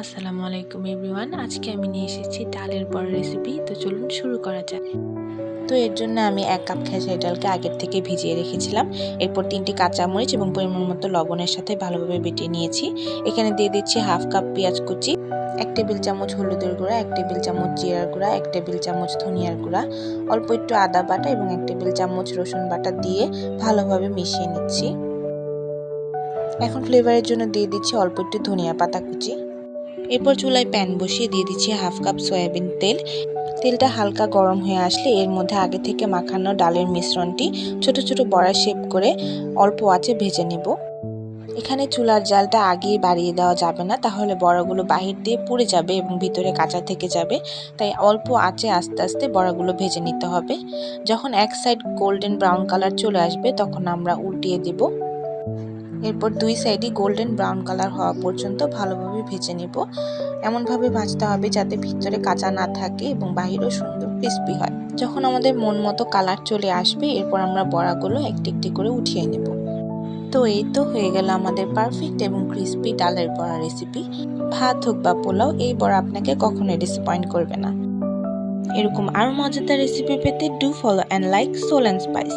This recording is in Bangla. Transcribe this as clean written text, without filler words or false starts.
আসসালামু আলাইকুম এভরিওয়ান। আজকে আমি নিয়ে এসেছি ডালের বড়া রেসিপি। তো চলুন শুরু করা যাক। তো এর জন্য আমি 1 কাপ খেসারি ডালকে আগের থেকে ভিজিয়ে রেখেছিলাম। এরপর 3টি কাঁচামরিচ এবং পরিমাণ মতো লবণের সাথে ভালোভাবে বেটে নিয়েছি। এখানে দিয়ে দিচ্ছি হাফ কাপ পেঁয়াজ কুচি, 1 টেবিল চামচ হলুদের গুঁড়া, 1 টেবিল চামচ জিরার গুঁড়া, 1 টেবিল চামচ ধনিয়ার গুঁড়া, অল্প একটু আদা বাটা এবং 1 টেবিল চামচ রসুন বাটা দিয়ে ভালোভাবে মিশিয়ে নিচ্ছি। এখন ফ্লেভারের জন্য দিয়ে দিচ্ছি অল্প একটু ধনিয়া পাতা কুচি। এরপর চুলায় প্যান বসিয়ে দিয়ে দিচ্ছি হাফ কাপ সয়াবিন তেল। তেলটা হালকা গরম হয়ে আসলে এর মধ্যে আগে থেকে মাখানো ডালের মিশ্রণটি ছোট ছোট বড়া শেপ করে অল্প আঁচে ভেজে নেব। এখানে চুলার জালটা আগেই বাড়িয়ে দেওয়া যাবে না, তাহলে বড়াগুলো বাহির দিয়ে পুড়ে যাবে এবং ভিতরে কাঁচা থেকে যাবে। তাই অল্প আঁচে আস্তে আস্তে বড়াগুলো ভেজে নিতে হবে। যখন এক সাইড গোল্ডেন ব্রাউন কালার চলে আসবে তখন আমরা উল্টিয়ে দেব। এরপর 2 সাইডই গোল্ডেন ব্রাউন কালার হওয়া পর্যন্ত ভালোভাবে ভেজে নেব। এমনভাবে ভাজতে হবে যাতে ভিতরে কাঁচা না থাকে এবং বাহিরেও সুন্দর ক্রিস্পি হয়। যখন আমাদের মন মতো কালার চলে আসবে এরপর আমরা বড়াগুলো একটি একটি করে উঠিয়ে নেব। তো এই তো হয়ে গেল আমাদের পারফেক্ট এবং ক্রিস্পি ডালের বড়া রেসিপি। ভাত হোক বা পোলাও, এই বড়া আপনাকে কখনোই ডিসঅ্যাপয়েন্ট করবে না। এরকম আরও মজাদার রেসিপি পেতে do follow and like Soul and spice.